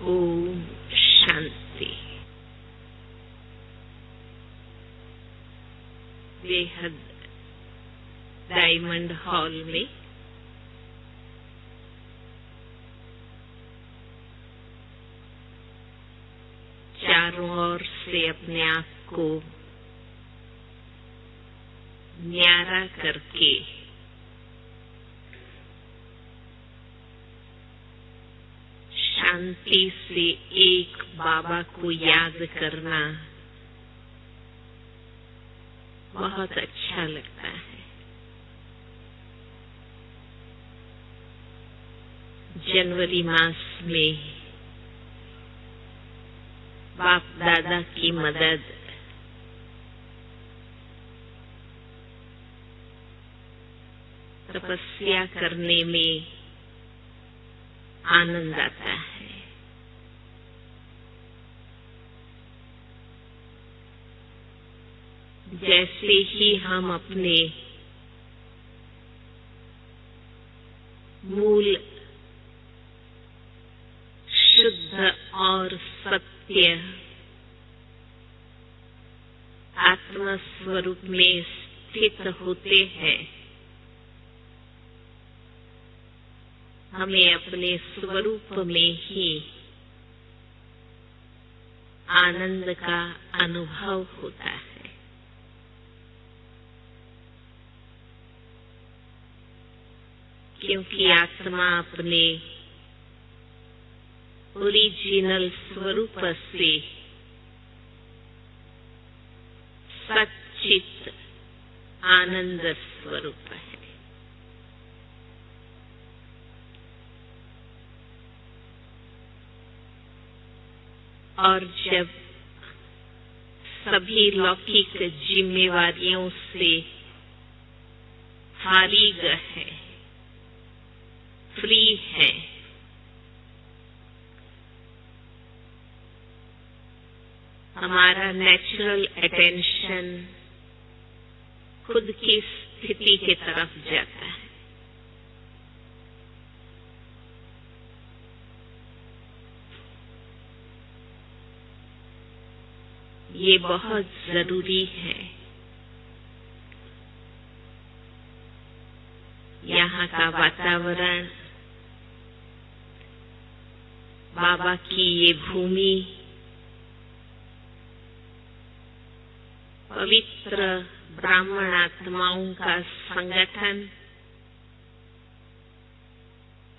ओम शांति। बेहद diamond hall में चारों ओर से अपने आप को न्यारा करके शांति से एक बाबा को याद करना बहुत अच्छा लगता है। जनवरी मास में बाप दादा की मदद तपस्या करने में आनंद आता है। जैसे ही हम अपने मूल शुद्ध और सत्य आत्मा स्वरूप में स्थित होते हैं, हमें अपने स्वरूप में ही आनंद का अनुभव होता है। क्योंकि आत्मा अपने ओरिजिनल स्वरूप से सच्चित आनंद स्वरूप है। और जब सभी लौकिक जिम्मेवारियों से फारिग है, फ्री है, हमारा नेचुरल अटेंशन खुद की स्थिति की तरफ जाता है। ये बहुत जरूरी है। यहाँ का वातावरण, बाबा की ये भूमि, पवित्र ब्राह्मण आत्माओं का संगठन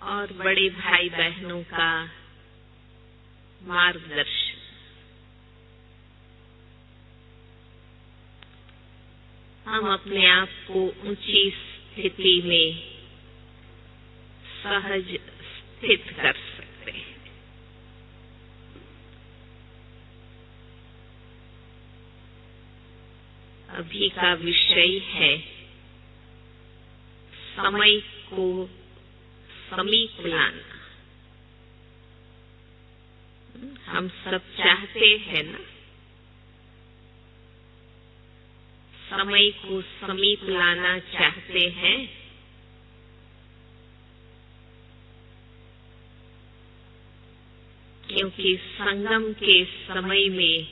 और बड़े भाई बहनों का मार्गदर्शन, हम अपने आप को ऊंची स्थिति में सहज स्थित कर सकते हैं। अभी का विषय है समय को समीप लाना। हम सब चाहते हैं ना, समय को समीप लाना चाहते हैं। क्योंकि संगम के समय में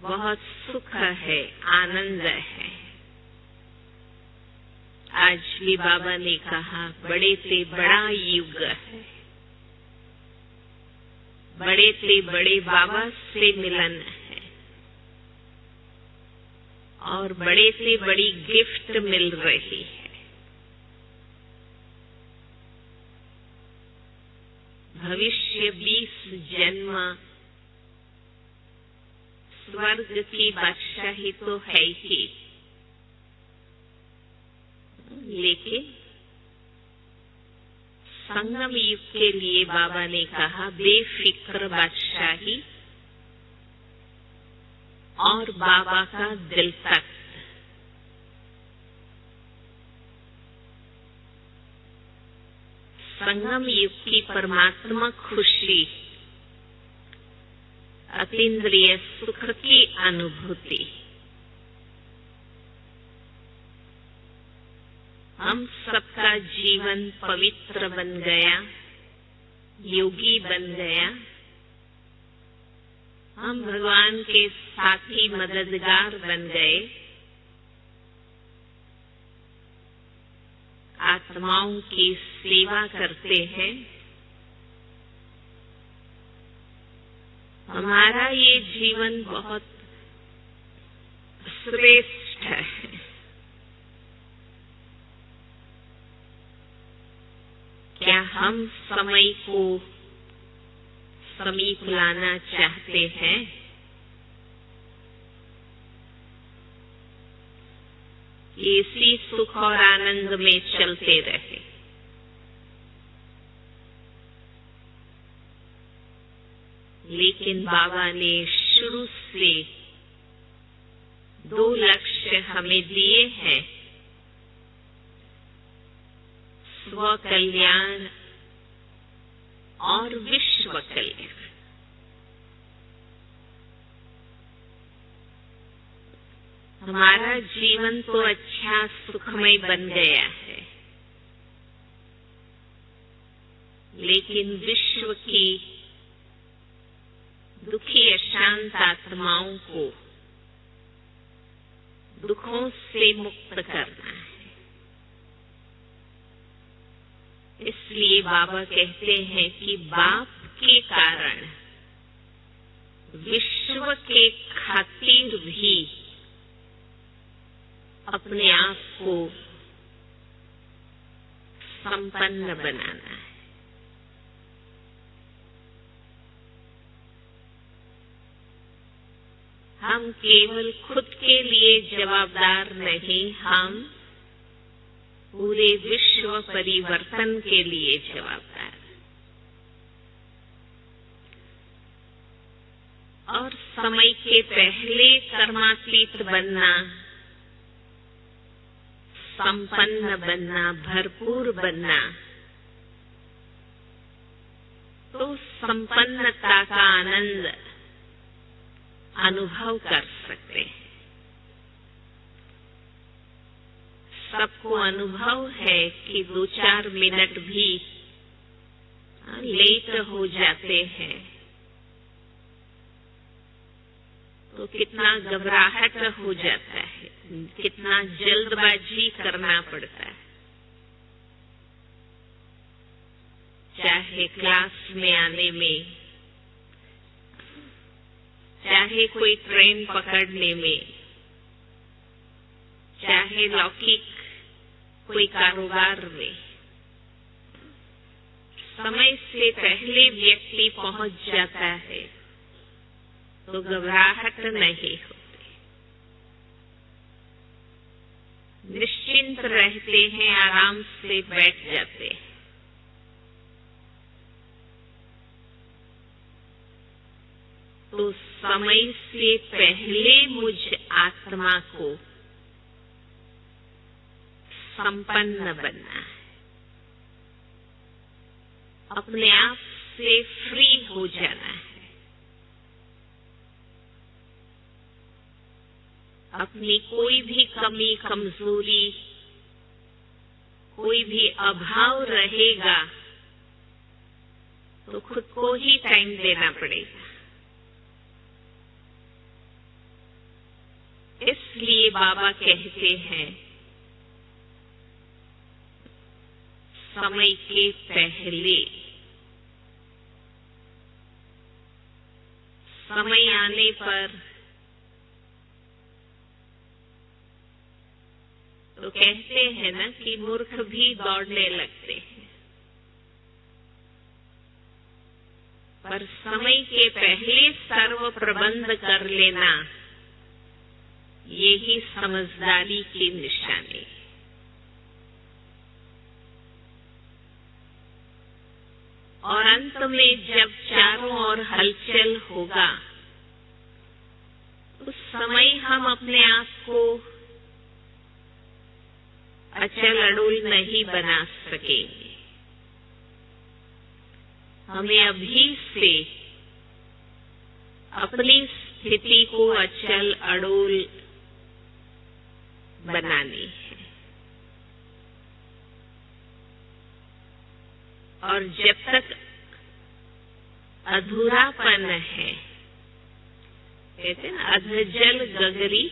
बहुत सुख है, आनंद है। आज भी बाबा ने कहा, बड़े से बड़ा युग है, बड़े से बड़े बाबा से मिलन है और बड़े से बड़ी गिफ्ट मिल रही है। भविष्य 20 जन्म स्वर्ग की बादशाही तो है ही, लेकिन संगम युग के लिए बाबा ने कहा, बेफिक्र बादशाही और बाबा का दिल तक। संगम युग की परमात्मा खुशी, अतीन्द्रिय सुख की अनुभूति, हम सबका जीवन पवित्र बन गया योगी बन गया, हम भगवान के साथी मददगार बन गए, आत्माओं की सेवा करते हैं। हमारा ये जीवन बहुत श्रेष्ठ है। क्या हम समय को समीप लाना चाहते हैं? इसी सुख और आनंद में चलते रहे। लेकिन बाबा ने शुरू से 2 लक्ष्य हमें दिए हैं, स्व कल्याण और विश्व कल्याण। हमारा जीवन तो अच्छा सुखमय बन गया है, लेकिन विश्व की दुखी अशांत आत्माओं को दुखों से मुक्त करना है। इसलिए बाबा कहते हैं कि बाप के कारण विश्व के खातिर भी अपने आप को संपन्न बनाना है। हम केवल खुद के लिए जवाबदार नहीं, हम पूरे विश्व परिवर्तन के लिए जवाबदार हैं। और समय के पहले कर्मातीत बनना, संपन्न बनना, भरपूर बनना, तो संपन्नता का आनंद अनुभव कर सकते हैं। सबको अनुभव है कि 2-4 मिनट भी लेट हो जाते हैं तो कितना घबराहट हो जाता है, कितना जल्दबाजी करना पड़ता है। चाहे क्लास में आने में, चाहे कोई ट्रेन पकड़ने में, चाहे लौकिक कोई कारोबार में, समय से पहले व्यक्ति पहुंच जाता है तो घबराहट नहीं होती, निश्चिंत रहते हैं, आराम से बैठ जाते हैं। तो समय से पहले मुझ आत्मा को संपन्न बनना है, अपने आप से फ्री हो जाना है, अपनी कोई भी कमी कमजोरी, कोई भी अभाव रहेगा तो खुद को ही टाइम देना पड़ेगा। इसलिए बाबा कहते हैं समय के पहले, समय आने पर तो कहते हैं ना कि मूर्ख भी दौड़ने लगते हैं, पर समय के पहले सर्व प्रबंध कर लेना यही समझदारी की निशानी है। और अंत में जब चारों ओर हलचल होगा उस समय हम अपने आप को अचल अड़ुल नहीं बना सकेंगे। हमें अभी से अपनी स्थिति को अचल अड़ुल बनानी है। और जब तक अधूरापन है। कहते ना, अधजल गगरी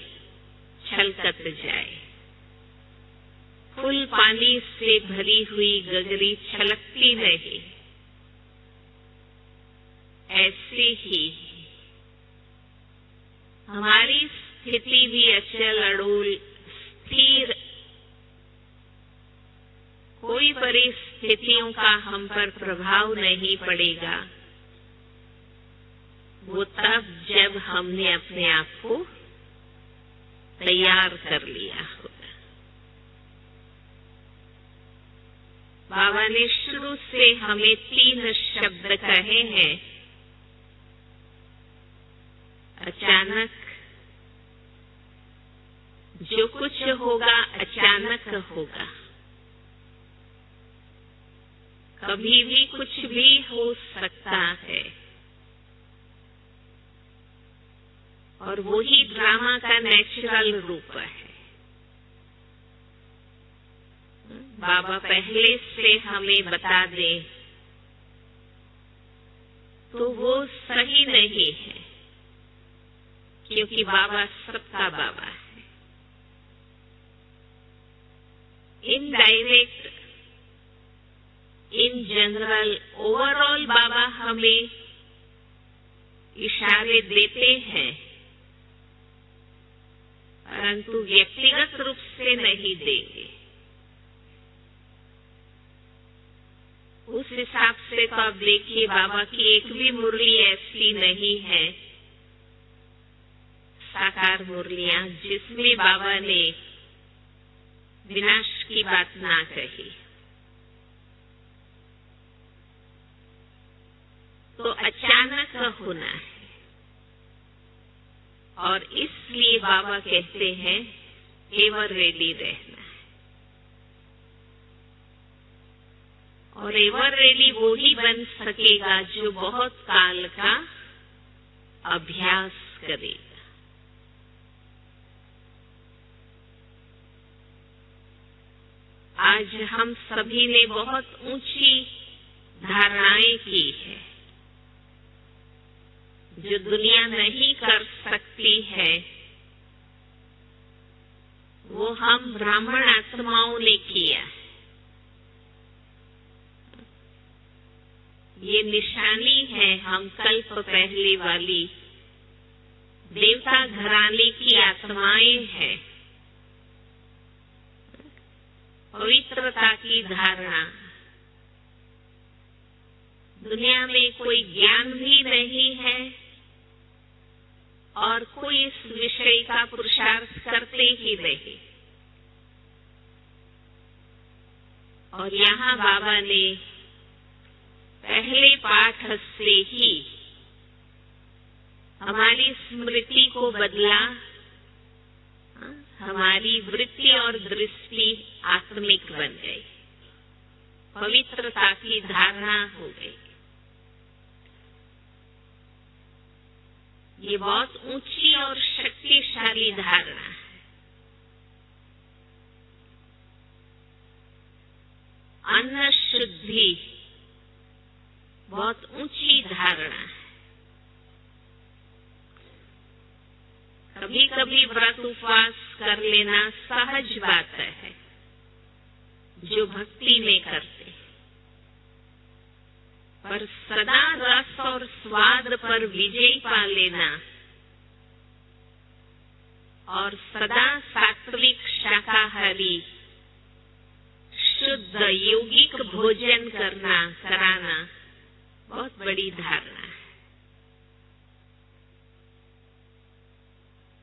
छलकत जाए। फुल पानी से भरी हुई गगरी छलकती नहीं, ऐसे ही हमारी स्थिति भी अचल अड़ूल स्थिर, कोई परिस्थितियों का हम पर प्रभाव नहीं पड़ेगा। वो तब जब हमने अपने आप को तैयार कर लिया होगा। बाबा ने शुरू से हमें 3 शब्द कहे हैं। अचानक, जो कुछ होगा अचानक होगा। कभी भी कुछ भी हो सकता है, और वही ड्रामा का नेचुरल रूप है। बाबा पहले से हमें बता दे तो वो सही नहीं है, क्योंकि बाबा सबका बाबा है। इनडायरेक्ट, इन जनरल, ओवरऑल बाबा हमें इशारे देते हैं, परंतु व्यक्तिगत रूप से नहीं देंगे। उस हिसाब से तो आप देखिए, बाबा की एक भी मुरली ऐसी नहीं है, साकार मुरलियां, जिसमें बाबा ने विनाश की बात ना कही। तो अचानक होना है, और इसलिए बाबा कहते हैं एवर रेडी रहना है। और एवर रेडी वो ही बन सकेगा जो बहुत काल का अभ्यास करेगा। आज हम सभी ने बहुत ऊंची धारणाएं की है, जो दुनिया नहीं कर सकती है, वो हम ब्राह्मण आत्माओं ने किया है। ये निशानी है, हम कल्प पहले वाली देवता घराने की आत्माएं हैं। पवित्रता की धारणा, दुनिया में कोई ज्ञान भी नहीं है और कोई इस विषय का पुरुषार्थ करते ही नहीं। और यहाँ बाबा ने पहले पाठ से ही हमारी स्मृति को बदला, हमारी वृत्ति और दृष्टि आत्मिक बन गई, पवित्रता की धारणा हो गई। ये बहुत ऊंची और शक्तिशाली धारणा है। अन्न शुद्धि बहुत ऊंची धारणा है। कभी कभी व्रत उपवास कर लेना सहज बात है, जो भक्ति में करते, पर सदा रस और स्वाद पर विजय पा लेना और सदा सात्विक शाकाहारी शुद्ध यौगिक भोजन कराना बहुत बड़ी धारणा है।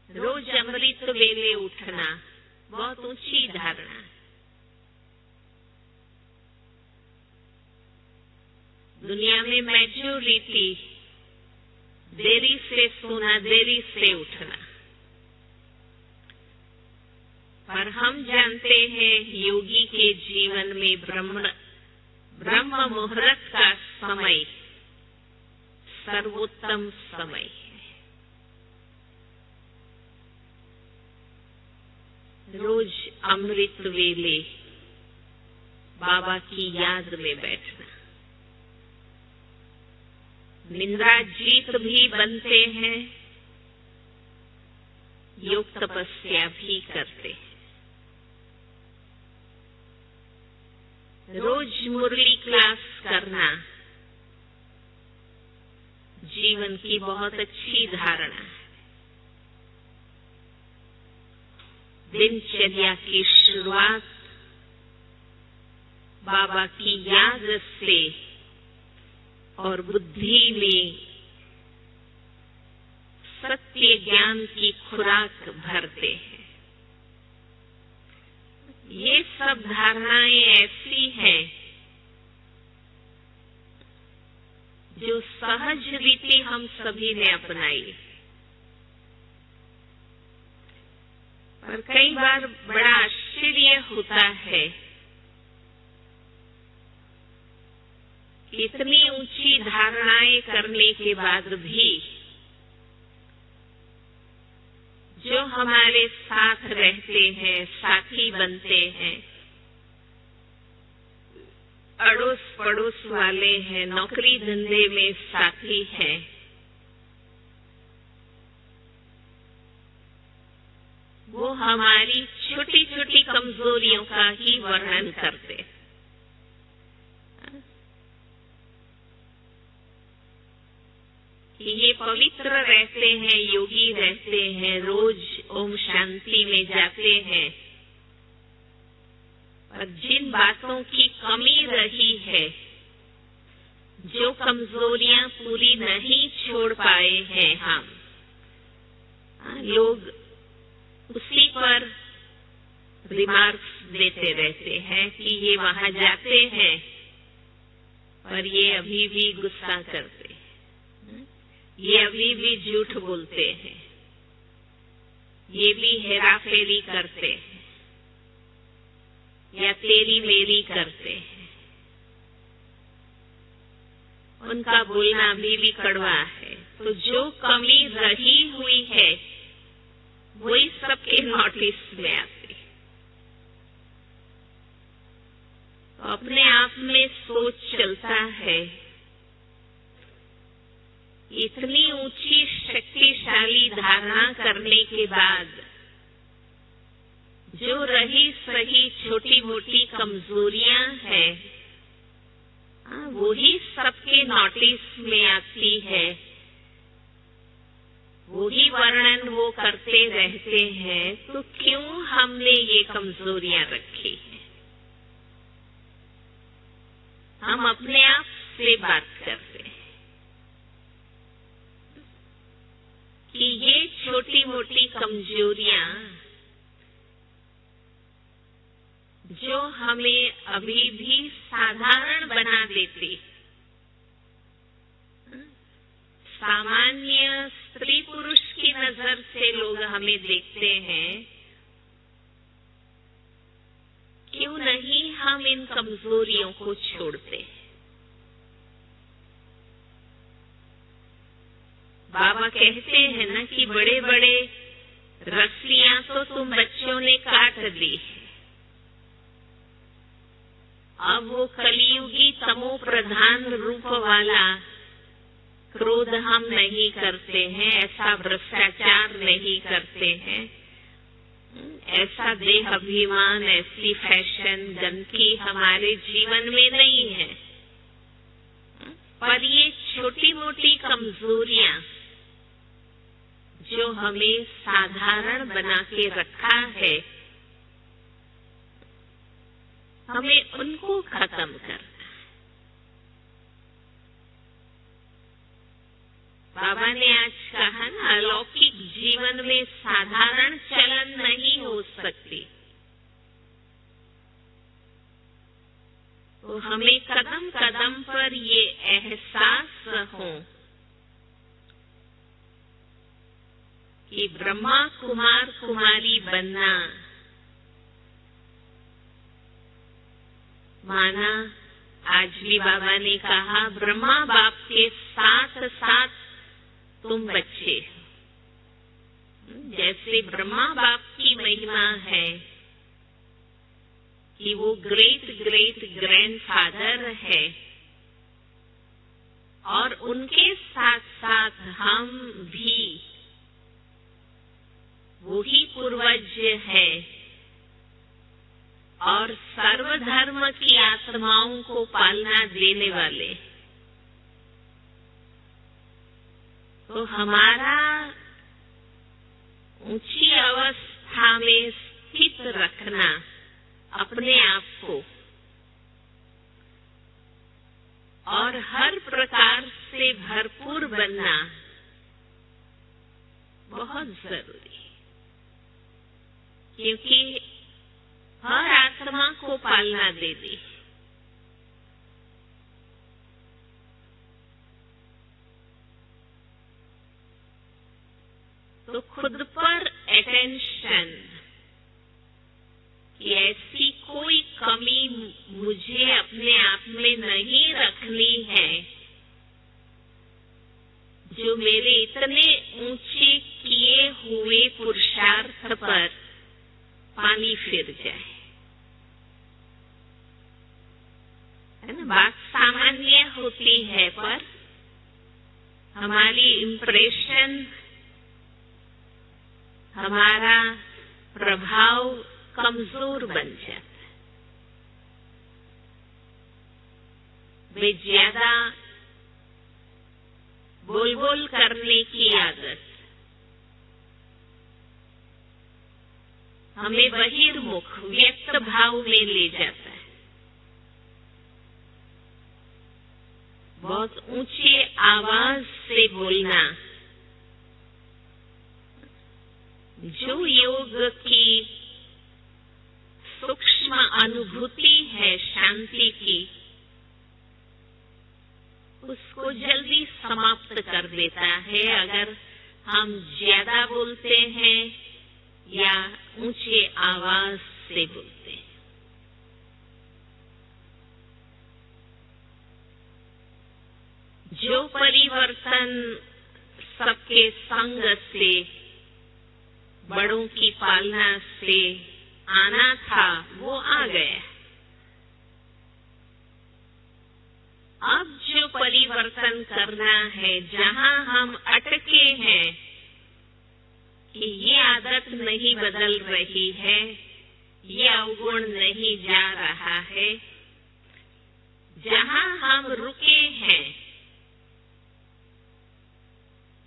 रोज अमृत वेले उठना बहुत ऊंची धारणा है। दुनिया में मेजॉरिटी देरी से सोना, देरी से उठना, पर हम जानते हैं योगी के जीवन में ब्रह्म मुहूर्त का समय सर्वोत्तम समय है। रोज अमृत वेले बाबा की याद में बैठना, निंदा जीत भी बनते हैं, योग तपस्या भी करते हैं। रोज मुरली क्लास करना जीवन की बहुत अच्छी धारणा है। दिनचर्या की शुरुआत बाबा की याद से और बुद्धि में सत्य ज्ञान की खुराक भरते हैं। ये सब धारणाएं ऐसी हैं जो सहज रीति हम सभी ने अपनाई, पर कई बार बड़ा आश्चर्य होता है कि इतनी ऊंची धारणाएं करने के बाद भी जो हमारे साथ रहते हैं, साथी बनते हैं, अड़ोस पड़ोस वाले हैं, नौकरी धंधे में साथी हैं, वो हमारी छोटी छोटी कमजोरियों का ही वर्णन करते हैं। ये पवित्र रहते हैं, योगी रहते हैं, रोज ओम शांति में जाते हैं, और जिन बातों की कमी रही है, जो कमजोरियां पूरी नहीं छोड़ पाए हैं हम, लोग उसी पर रिमार्क्स देते रहते हैं कि ये वहां जाते हैं पर ये अभी भी गुस्सा करते हैं, ये अभी भी झूठ बोलते हैं, ये भी हेराफेरी करते हैं या तेरी मेरी करते हैं। उनका बोलना अभी भी कड़वा है। तो जो कमी रही हुई है वही सबके नोटिस में आती है। तो अपने आप में सोच चलता है, इतनी ऊंची शक्तिशाली धारणा करने के बाद जो रही सही छोटी मोटी कमजोरियां हैं, वही सबके नोटिस में आती है, वही वर्णन वो करते रहते हैं, तो क्यों हमने ये कमजोरियां रखी हैं? हम अपने आप से बात करते हैं कि ये छोटी मोटी कमजोरियां जो हमें अभी भी साधारण बना देती, सामान्य स्त्री पुरुष की नजर से लोग हमें देखते हैं, क्यों नहीं हम इन कमजोरियों को छोड़ते? बाबा कहते हैं ना कि बड़े बड़े रस्सियां तो तुम बच्चों ने काट दी, अब वो कलियुगी तमो प्रधान रूप वाला क्रोध हम नहीं करते हैं, ऐसा भ्रष्टाचार नहीं करते हैं, ऐसा देह अभिमान, ऐसी फैशन गंदगी हमारे जीवन में नहीं है। पर ये छोटी मोटी कमजोरियां जो हमें साधारण बना के रखा है, हमें उनको खत्म करना। बाबा ने आज कहा ना, अलौकिक जीवन में साधारण चलन नहीं हो सकती, तो हमें कदम कदम पर ये एहसास हो कि ब्रह्मा कुमार कुमारी बनना माना, आज भी बाबा ने कहा, ब्रह्मा बाप के साथ साथ तुम बच्चे। जैसे ब्रह्मा बाप की महिमा है कि वो ग्रेट ग्रेट ग्रैंडफादर है, और उनके साथ साथ हम भी वही पूर्वज है और सर्वधर्म की आत्माओं को पालना देने वाले। तो हमारा ऊंची अवस्था में स्थित रखना अपने आप को और हर प्रकार से भरपूर बनना बहुत जरूरी है, क्योंकि हर आत्मा को पालना देनी। तो खुद पर अटेंशन कि ऐसी कोई कमी मुझे अपने आप में नहीं रखनी है जो मेरे इतने ऊंचे किए हुए पुरुषार्थ पर पानी फिर जाए। है ना, बात सामान्य होती है पर हमारी इम्प्रेशन, हमारा प्रभाव कमजोर बन जाता है। वे ज्यादा बोल बोल करने की आदत हमें बहिर्मुख व्यक्त भाव में ले जाता है। बहुत ऊंचे आवाज से बोलना जो योग की सूक्ष्म अनुभूति है शांति की, उसको जल्दी समाप्त कर देता है अगर हम ज्यादा बोलते हैं या ऊंचे आवाज से बोलते हैं। जो परिवर्तन सबके संग से, बड़ों की पालना से आना था वो आ गया। अब जो परिवर्तन करना है, जहां हम अटके हैं कि ये आदत नहीं बदल रही है, ये अवगुण नहीं जा रहा है, जहां हम रुके हैं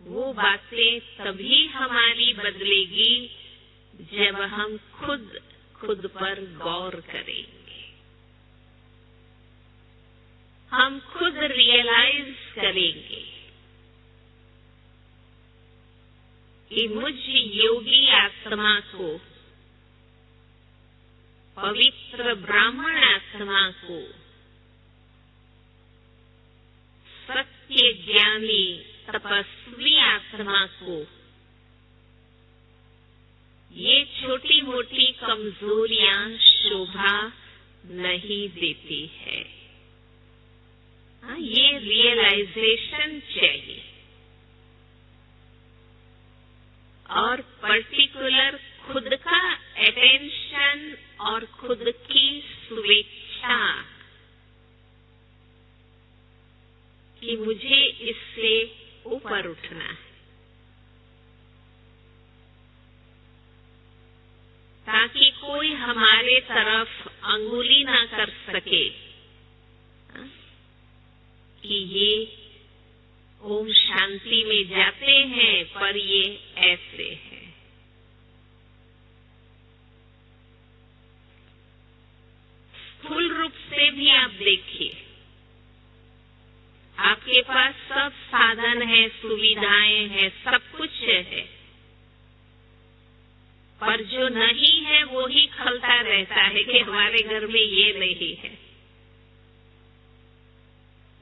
वो बातें तभी हमारी बदलेगी जब हम खुद पर गौर करेंगे। हम खुद रियलाइज करेंगे कि मुझ योगी आत्मा को, पवित्र ब्राह्मण आत्मा को, सत्य ज्ञानी तपस्वी आत्मा को ये छोटी मोटी कमजोरियां शोभा नहीं देती है। ये रियलाइजेशन चाहिए और पर्टिकुलर खुद का अटेंशन और खुद की स्वेच्छा कि मुझे इससे ऊपर उठना है, ताकि कोई हमारे तरफ अंगुली ना कर सके कि ये ओम शांति में जाते हैं पर ये ऐसे है। स्थूल रूप से भी आप देखिए, आपके पास सब साधन है, सुविधाएं हैं, सब कुछ है, पर जो नहीं है वो ही खलता रहता है कि हमारे घर में ये नहीं है,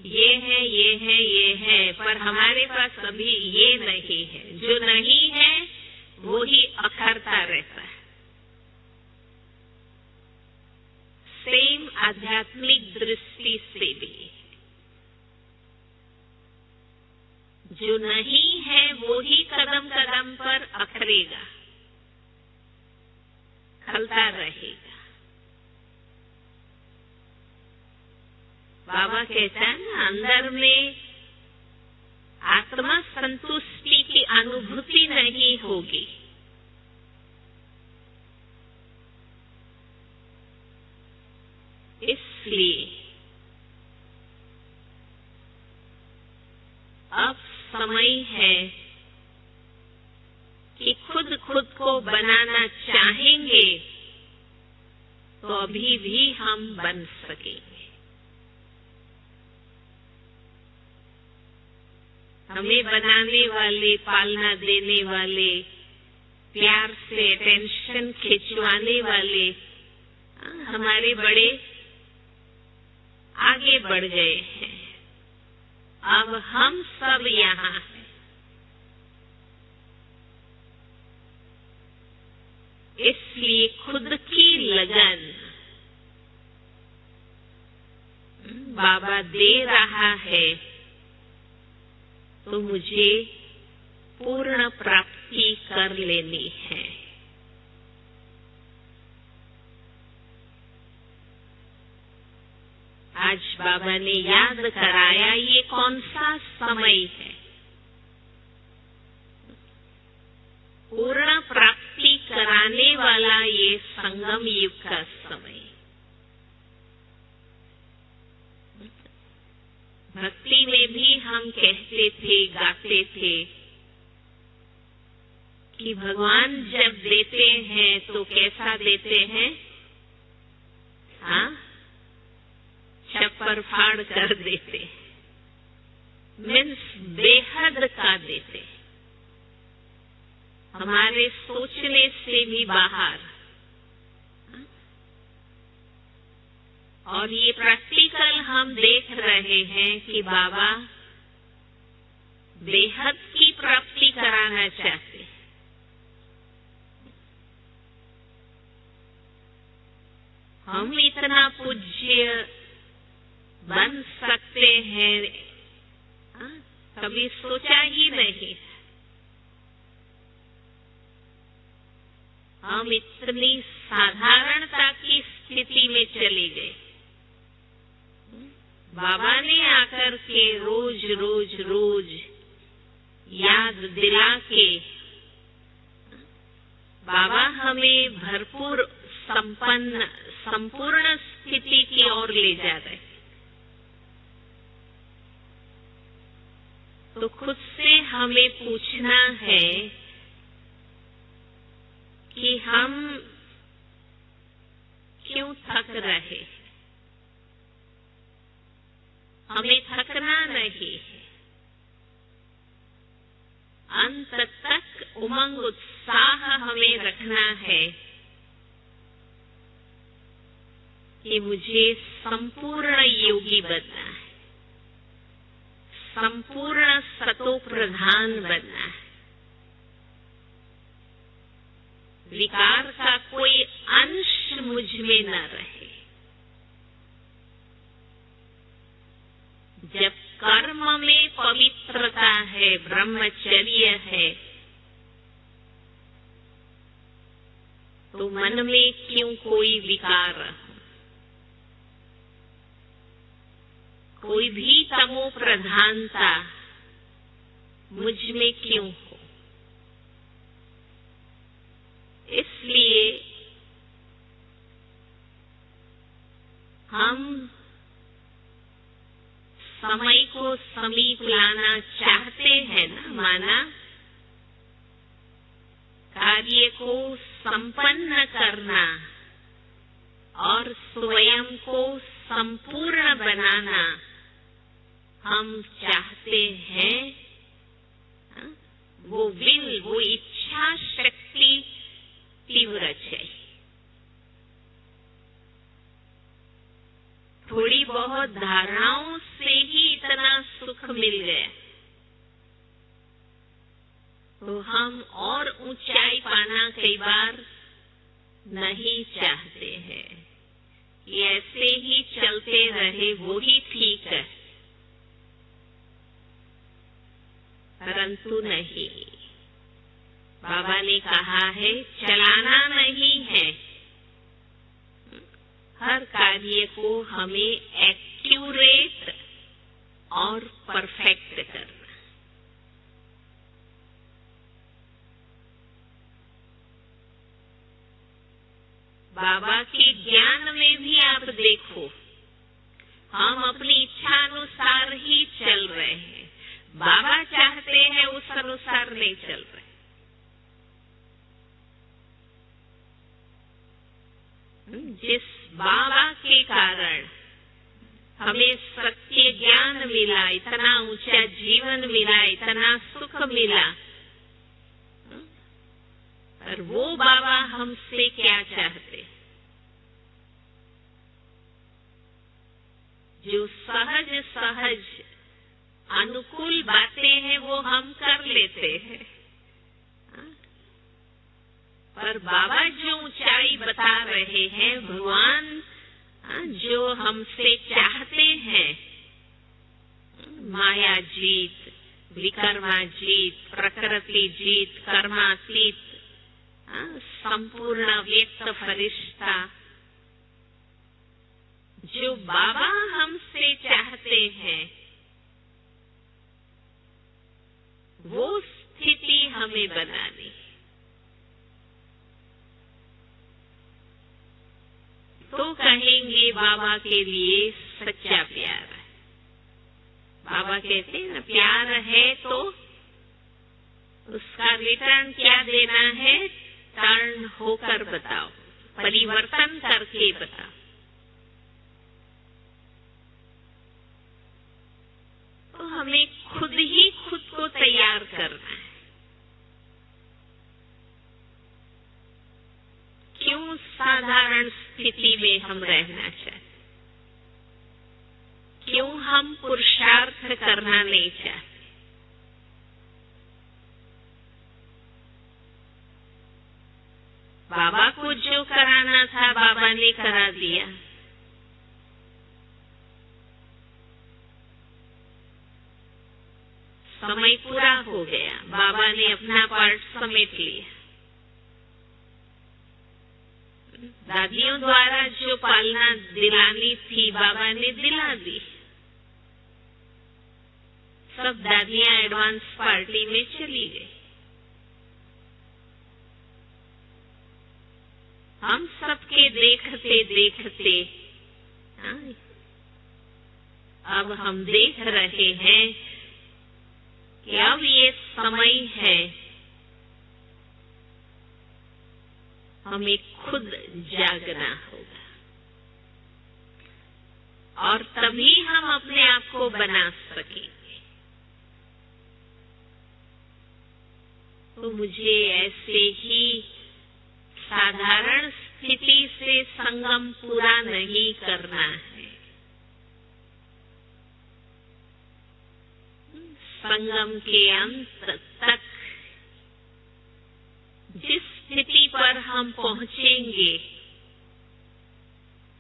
ये है, ये है, ये है, पर हमारे पास अभी ये नहीं है। जो नहीं है वो ही अखरता रहता है। सेम आध्यात्मिक दृष्टि से भी जो नहीं है वो ही कदम कदम पर अखरेगा, खलता रहेगा। बाबा कहता है ना, अंदर में संतुष्टि की अनुभूति नहीं होगी। इसलिए अब समय है कि खुद को बनाना चाहेंगे तो अभी भी हम बन सकेंगे। हमें बनाने वाले, पालना देने वाले, प्यार से अटेंशन खिंचवाने वाले हमारे बड़े आगे बढ़ गए हैं। अब हम सब यहाँ हैं। इसलिए खुद की लगन बाबा दे रहा है तो मुझे पूर्ण प्राप्ति कर लेनी है। आज बाबा ने याद कराया ये कौन सा समय है, पूर्ण प्राप्ति कराने वाला ये संगम युग का समय। भक्ति में भी हम कहते थे, गाते थे कि भगवान जब देते हैं तो कैसा देते हैं? हाँ, छप्पर फाड़ कर देते, मीन्स बेहद का देते, हमारे सोचने से भी बाहर। और ये प्रैक्टिकल हम देख रहे हैं कि बाबा बेहद की प्राप्ति कराना चाहते हैं। हम इतना पूज्य बन सकते हैं, कभी सोचा ही नहीं। हम इतनी साधारणता की स्थिति में चले गए। बाबा ने आकर के रोज रोज रोज याद दिला के बाबा हमें भरपूर संपूर्ण स्थिति की ओर ले जा रहे। तो खुद से हमें पूछना है कि हम क्यों थक रहे? हमें थकना नहीं है। अंत तक उमंग उत्साह हमें रखना है कि मुझे संपूर्ण योगी बनना है, संपूर्ण सतो प्रधान बनना है। विकार का कोई अंश मुझ में न रहे। जब कर्म में पवित्रता है, ब्रह्मचर्य है, तो मन में क्यों कोई विकार, कोई भी तमो प्रधानता मुझ में क्यों हो? इसलिए हम समय को समीप लाना चाहते हैं ना, माना कार्य को संपन्न करना और स्वयं को संपूर्ण बनाना हम चाहते हैं। वो विल, वो इच्छा शक्ति तीव्र चाहिए। थोड़ी बहुत धारणाओं से ही इतना सुख मिल गया तो हम और ऊंचाई पाना कई बार नहीं चाहते हैं कि ऐसे ही चलते रहे, वो ही ठीक है। परंतु नहीं, बाबा ने कहा है चलाना नहीं है, हर कार्य को हमें एक्यूरेट और परफेक्ट करना। बाबा के ज्ञान में भी आप देखो, हम अपनी इच्छा अनुसार ही चल रहे हैं। बाबा चाहते हैं उस अनुसार नहीं चल रहे। जिस बाबा के कारण हमें सत्य ज्ञान मिला, इतना ऊंचा जीवन मिला, इतना सुख मिला, और वो बाबा हमसे क्या चाहते? जो सहज सहज अनुकूल बातें हैं वो हम कर लेते हैं, पर बाबा जो ऊंचाई बता रहे हैं, भगवान जो हमसे चाहते हैं, माया जीत, विकर्मा जीत, प्रकृति जीत, कर्मातीत, संपूर्ण व्यक्त फरिश्ता, जो बाबा हमसे चाहते हैं, वो स्थिति हमें बनानी है। तो कहेंगे बाबा के लिए सच्चा प्यार है। बाबा कहते हैं ना, प्यार है तो उसका रिटर्न क्या देना है? टर्न होकर बताओ, परिवर्तन करके बताओ। तो हमें खुद ही खुद को तैयार करना है। क्यों साधारण स्थिति में हम रहना चाहते? क्यों हम पुरुषार्थ करना नहीं चाहते? बाबा को जो कराना था बाबा ने करा दिया। समय पूरा हो गया, बाबा ने अपना पार्ट समेट लिया। दादियों द्वारा जो पालना दिलानी थी बाबा ने दिला दी। सब दादियां एडवांस पार्टी में चली गई। हम सबके देखते देखते अब हम देख रहे हैं कि अब ये समय है हमें खुद जागना होगा, और तभी हम अपने आप को बना सकेंगे। तो मुझे ऐसे ही साधारण स्थिति से संगम पूरा नहीं करना है। संगम के अंत तक जिस स्थिति पर हम पहुंचेंगे,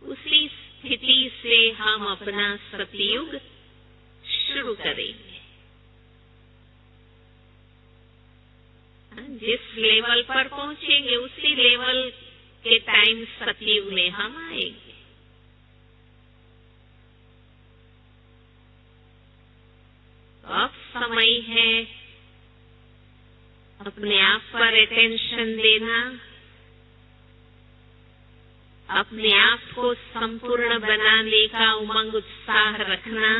उसी स्थिति से हम अपना सतयुग शुरू करेंगे। जिस लेवल पर पहुंचेंगे उसी लेवल के टाइम सतयुग में हम आएंगे। तो अब समय है अपने आप पर अटेंशन देना, अपने आप को संपूर्ण बनाने का उमंग उत्साह रखना,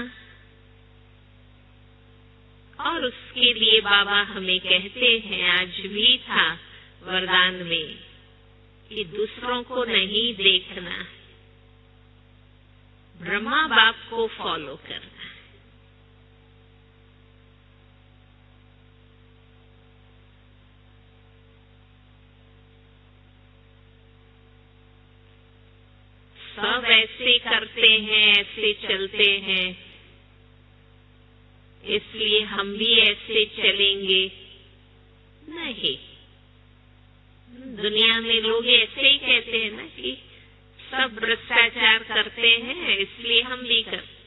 और उसके लिए बाबा हमें कहते हैं, आज भी था वरदान में, कि दूसरों को नहीं देखना, ब्रह्मा बाप को फॉलो करना। सब ऐसे करते हैं, ऐसे चलते हैं, इसलिए हम भी ऐसे चलेंगे। नहीं, दुनिया में लोग ऐसे ही कहते हैं ना कि सब भ्रष्टाचार करते हैं, इसलिए हम भी करते।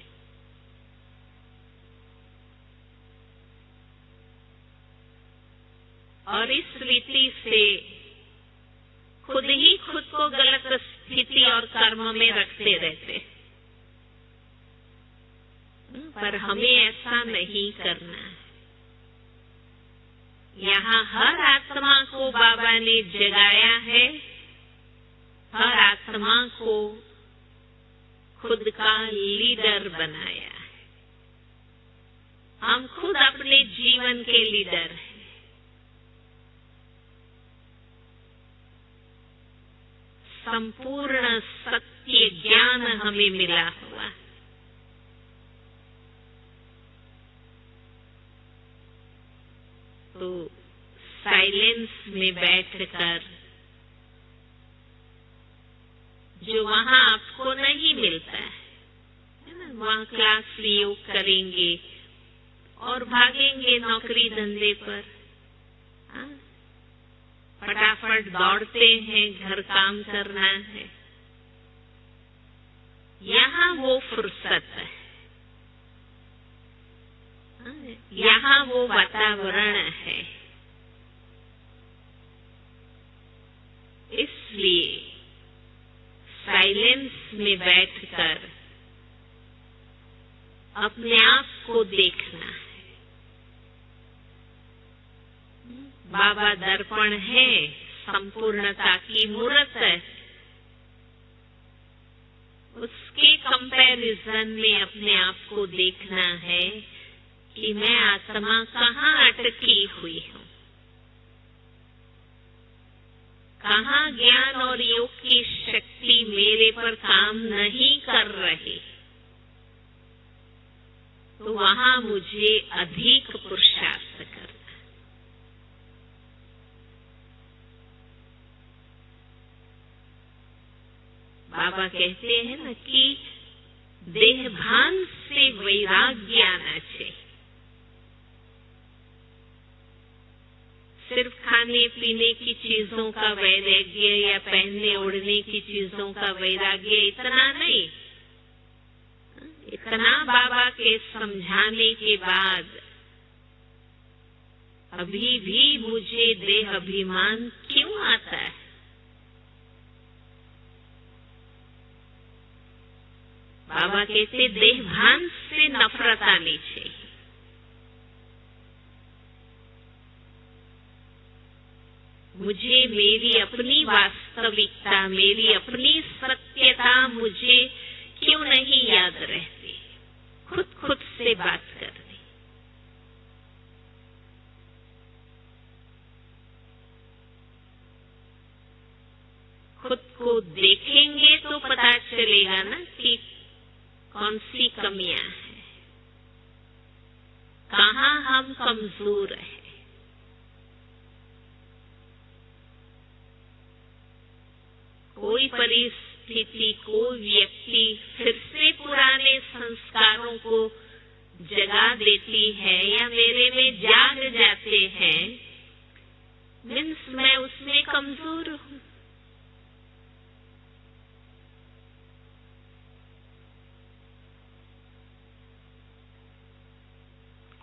और इस रीति से खुद ही खुद को गलत स्थिति और कर्म में रखते रहते। पर हमें ऐसा नहीं करना है। यहाँ हर आत्मा को बाबा ने जगाया है, हर आत्मा को खुद का लीडर बनाया है। हम खुद अपने जीवन के लीडर हैं। संपूर्ण सत्य ज्ञान हमें मिला हुआ। तो साइलेंस में बैठकर जो वहां आपको नहीं मिलता है ना, वहां क्लास योग करेंगे और भागेंगे नौकरी धंधे पर, फटाफट दौड़ते हैं, घर काम करना है। यहाँ वो फुर्सत है, यहाँ वो वातावरण है। इसलिए साइलेंस में बैठकर अपने आप को देखना है। बाबा दर्पण है, संपूर्णता की मूर्त है। उसके कंपैरिजन में अपने आप को देखना है कि मैं आत्मा कहाँ अटकी हुई हूँ, कहाँ ज्ञान और योग की शक्ति मेरे पर काम नहीं कर रही। तो वहां मुझे अधिक पुरुषार्थ करना। बाबा कहते हैं ना कि देहभान से वैराग्य आना चाहिए। सिर्फ खाने पीने की चीजों का वैराग्य या पहनने ओढ़ने की चीजों का वैराग्य इतना नहीं। इतना बाबा के समझाने के बाद अभी भी मुझे देह अभिमान क्यों आता है? बाबा कहते देहभान से नफरत आनी चाहिए। मुझे मेरी अपनी वास्तविकता, मेरी अपनी सत्यता मुझे क्यों नहीं याद रहती? खुद से बात करनी। खुद को देखेंगे तो पता चलेगा ना कि कौन सी कमियां हैं, कहाँ हम कमजोर हैं। कोई परिस्थिति, कोई व्यक्ति फिर से पुराने संस्कारों को जगा देती है या मेरे में जाग जाते हैं, मीन्स मैं उसमें कमजोर हूं।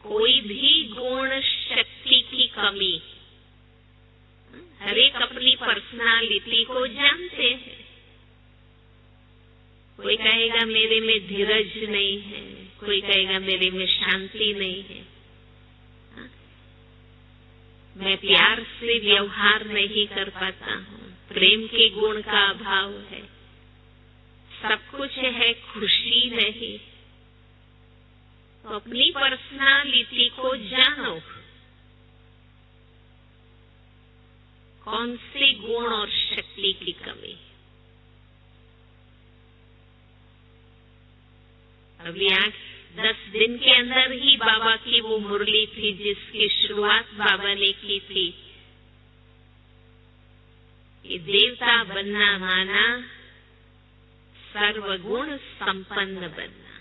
कोई भी गुण शक्ति की कमी, हर एक अपनी पर्सनालिटी को जानते हैं। कोई कहेगा मेरे में धीरज नहीं है, कोई कहेगा मेरे में शांति नहीं है, मैं प्यार से व्यवहार नहीं कर पाता हूँ, प्रेम के गुण का अभाव है, सब कुछ है, खुशी नहीं। तो अपनी पर्सनालिटी को जानो, कौन से गुण और शक्ति की कमी। अभी 8-10 दिन के अंदर ही बाबा की वो मुरली थी जिसकी शुरुआत बाबा ने की थी कि देवता बनना माना सर्वगुण संपन्न बनना,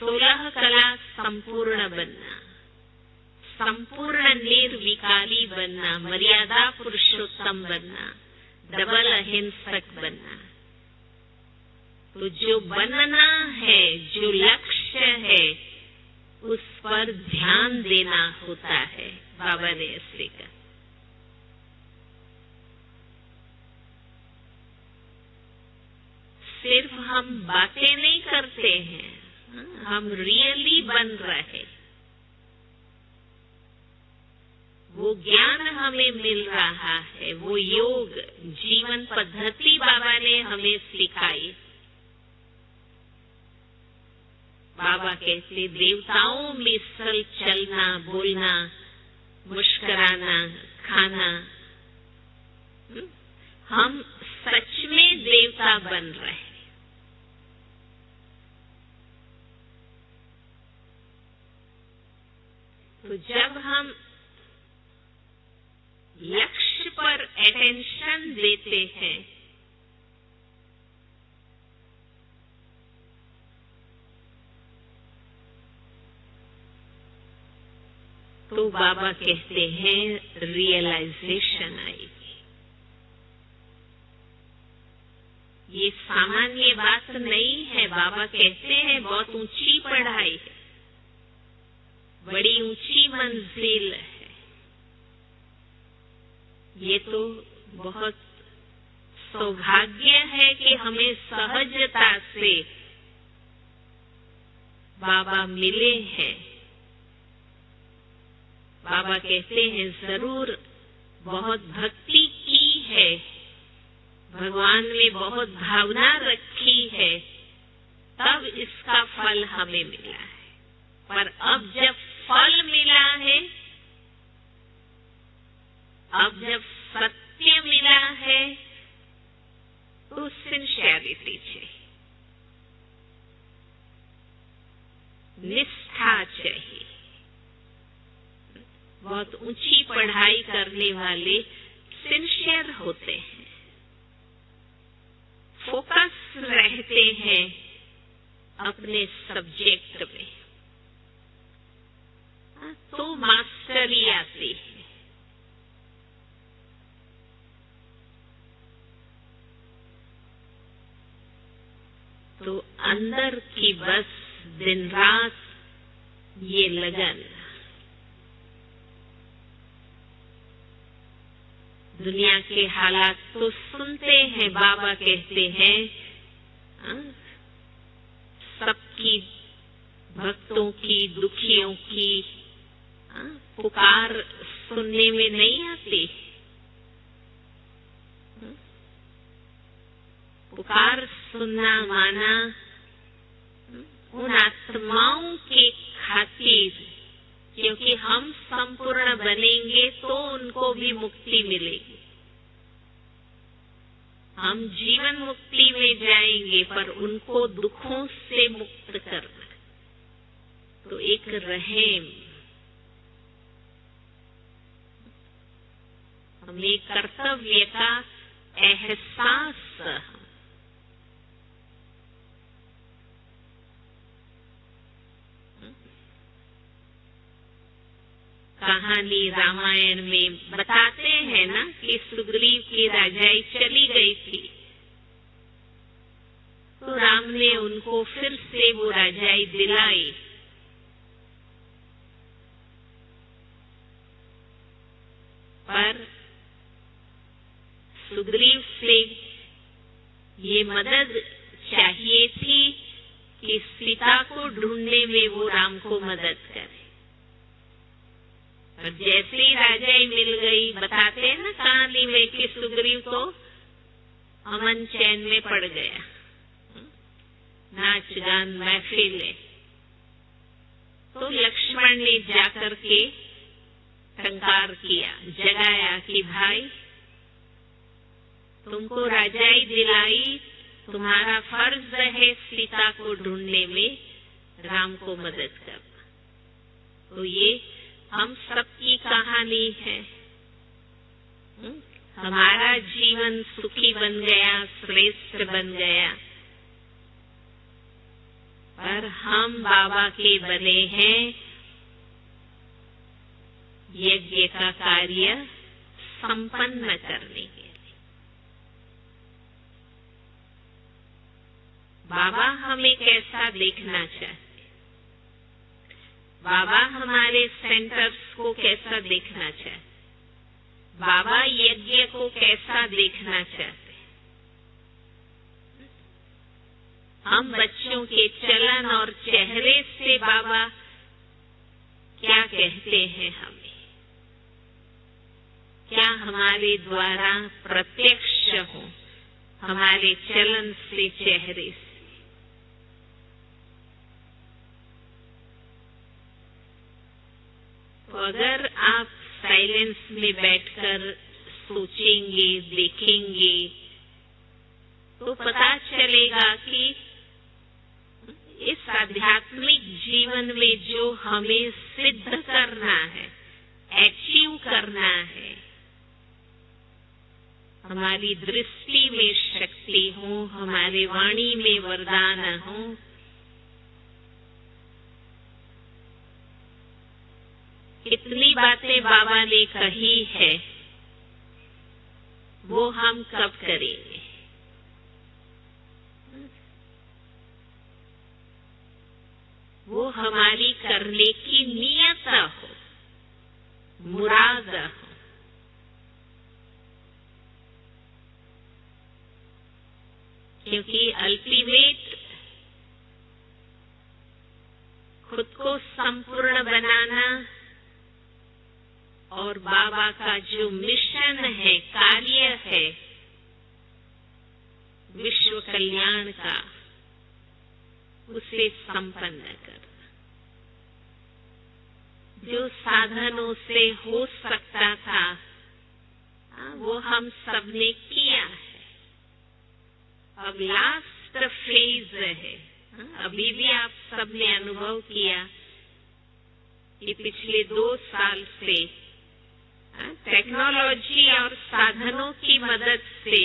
16 कला संपूर्ण बनना, संपूर्ण निर्विकारी बनना, मर्यादा पुरुषोत्तम बनना, डबल अहिंसक बनना। तो जो बनना है, जो लक्ष्य है, उस पर ध्यान देना होता है। बाबा ने ऐसे कहा। सिर्फ हम बातें नहीं करते हैं, हम रियली बन रहे। वो ज्ञान हमें मिल रहा है, वो योग जीवन पद्धति बाबा ने हमें सिखाई। बाबा कहते देवताओं में सल चलना, बोलना, मुस्कुराना, खाना, हम सच में देवता बन रहे हैं। तो जब हम लक्ष्य पर अटेंशन देते हैं तो बाबा कहते हैं रियलाइजेशन आएगी। ये सामान्य बात नहीं है। बाबा कहते हैं बहुत ऊंची पढ़ाई है, बड़ी ऊंची मंजिल है। ये तो बहुत सौभाग्य है कि हमें सहजता से बाबा मिले हैं। बाबा कहते हैं जरूर बहुत भक्ति की है, भगवान में बहुत भावना रखी है, तब इसका फल हमें मिला है। पर अब जब फल मिला है, अब जब सत्य मिला है, तो सिंसियरिटी चाहिए, निष्ठा चाहिए। बहुत ऊंची पढ़ाई करने वाले सिंसियर होते हैं, फोकस रहते हैं अपने सब्जेक्ट में, तो मास्टरी आती है। तो अंदर की बस दिन रात ये लगन, दुनिया के हालात तो सुनते हैं। बाबा कहते हैं सबकी, भक्तों की, दुखियों की पुकार सुनने में नहीं आती। पुकार सुनना माना उन आत्माओं के खातिर, क्योंकि हम संपूर्ण बनेंगे तो उनको भी मुक्ति मिलेगी। हम जीवन मुक्ति में जाएंगे, पर उनको दुखों से मुक्त करना। तो एक रहम, हमें कर्तव्य का एहसास, कहानी रामायण में बताते हैं ना कि सुग्रीव की राजाई चली गई थी, तो राम ने उनको फिर से वो राजाई दिलाई। पर सुग्रीव से ये मदद चाहिए थी कि सीता को ढूंढने में वो राम को मदद करे। और जैसे ही राजाई मिल गई, बताते हैं ना कहानी में कि सुग्रीव तो अमन चैन में पड़ गया, नाच गान महफिल। तो लक्ष्मण ने जाकर के टंकार किया, जगाया कि भाई तुमको राजाई दिलाई, तुम्हारा फर्ज है सीता को ढूंढने में राम को मदद करना। तो ये हम सबकी कहानी है। हमारा जीवन सुखी बन गया, श्रेष्ठ बन गया, पर हम बाबा के बने हैं यज्ञ का कार्य संपन्न करने के लिए। बाबा हमें कैसा देखना चाहते, बाबा हमारे सेंटर्स को कैसा देखना चाहते, बाबा यज्ञ को कैसा देखना चाहते। हम बच्चों के चलन और चेहरे से बाबा क्या कहते हैं हमें, क्या हमारे द्वारा प्रत्यक्ष हो, हमारे चलन से, चेहरे से। तो अगर आप साइलेंस में बैठकर सोचेंगे, देखेंगे, तो पता चलेगा कि इस आध्यात्मिक जीवन में जो हमें सिद्ध करना है, अचीव करना है, हमारी दृष्टि में शक्ति हो, हमारे वाणी में वरदान हो, कितनी बातें बाबा ने कही है, वो हम कब करेंगे? वो हमारी करने की नियत हो, मुराद हो। क्योंकि अल्टीमेट खुद को संपूर्ण बनाना और बाबा का जो मिशन है, कार्य है विश्व कल्याण का, उसे संपन्न करना। जो साधनों से हो सकता था, वो हम सबने किया है। अब लास्ट फेज है। अभी भी आप सबने अनुभव किया कि पिछले 2 साल से टेक्नोलॉजी और साधनों की मदद से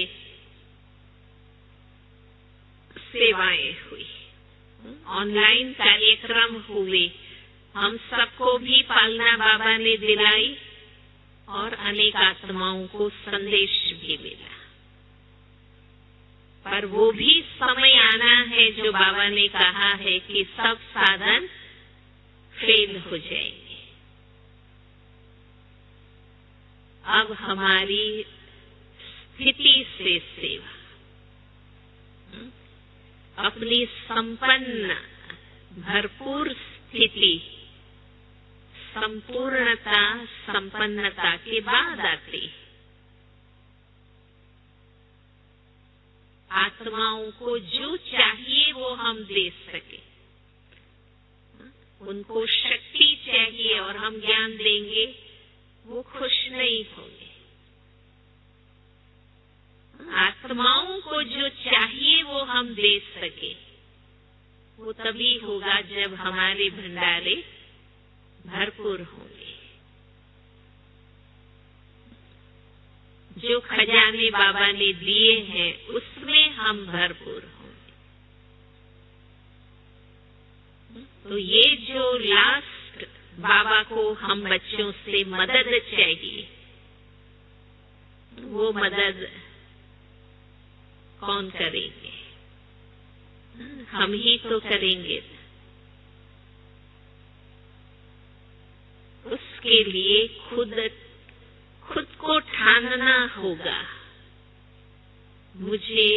सेवाएं हुई, ऑनलाइन कार्यक्रम हुए, हम सबको भी पालना बाबा ने दिलाई और अनेक आत्माओं को संदेश भी मिला। पर वो भी समय आना है जो बाबा ने कहा है कि सब साधन फेल हो जाएंगे। अब हमारी स्थिति से सेवा, अपनी संपन्न भरपूर स्थिति, संपूर्णता, संपन्नता के बाद आती आत्माओं को जो चाहिए वो हम दे सके। उनको शक्ति चाहिए और हम ज्ञान देंगे, वो खुश नहीं होंगे। आत्माओं को जो चाहिए वो हम दे सके, वो तभी होगा जब हमारे भंडारे भरपूर होंगे। जो खजाने बाबा ने दिए हैं उसमें हम भरपूर होंगे। तो ये जो लास्ट बाबा को हम बच्चों से मदद चाहिए, वो मदद कौन करेंगे? हम ही तो करेंगे। उसके लिए खुद को ठानना होगा, मुझे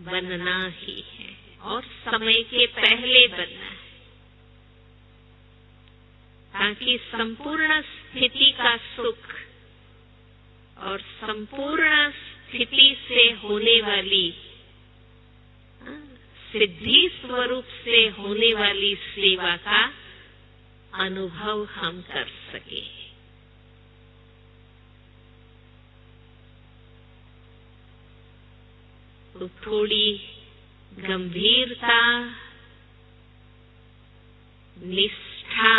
बनना ही है और समय के पहले बनना है, ताकि संपूर्ण स्थिति का सुख और संपूर्ण स्थिति से होने वाली सिद्धि स्वरूप से होने वाली सेवा का अनुभव हम कर सके। तो थोड़ी गंभीरता, निष्ठा,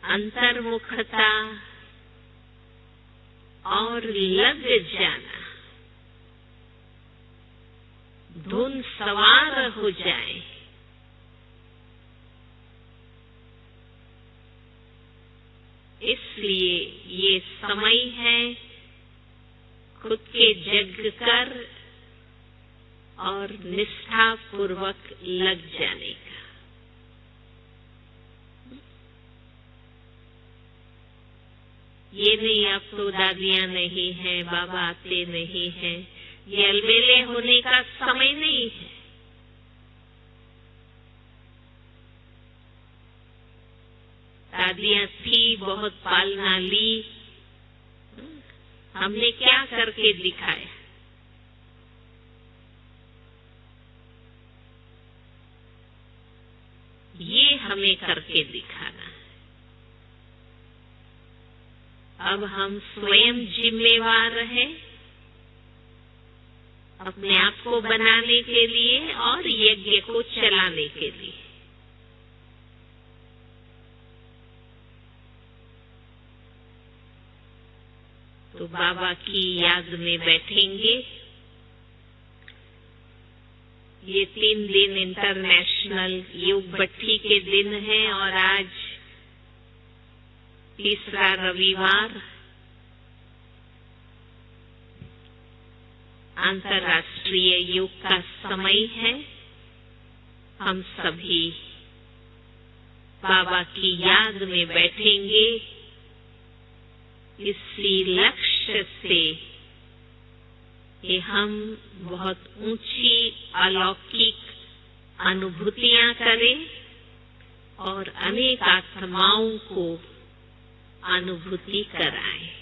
अंतर्मुखता और लग जाना, धुन सवार हो जाए, इसलिए ये समय है खुद के जग कर और निष्ठा पूर्वक लग जाने का। ये नहीं अब तो दादियां नहीं है, बाबा आते नहीं है, ये अलबेले होने का समय नहीं है। शादियां थी, बहुत पालना ली, हमने क्या करके दिखाया? ये हमें करके दिखाना है। अब हम स्वयं जिम्मेवार हैं अपने आप को बनाने के लिए और यज्ञ को चलाने के लिए। तो बाबा की याद में बैठेंगे। ये 3 दिन इंटरनेशनल योग भट्ठी के दिन है और आज तीसरा रविवार अंतर्राष्ट्रीय योग का समय है। हम सभी बाबा की याद में बैठेंगे इसी लक्ष्य से कि हम बहुत ऊंची अलौकिक अनुभूतियां करें और अनेक आत्माओं को अनुभूति कराएं।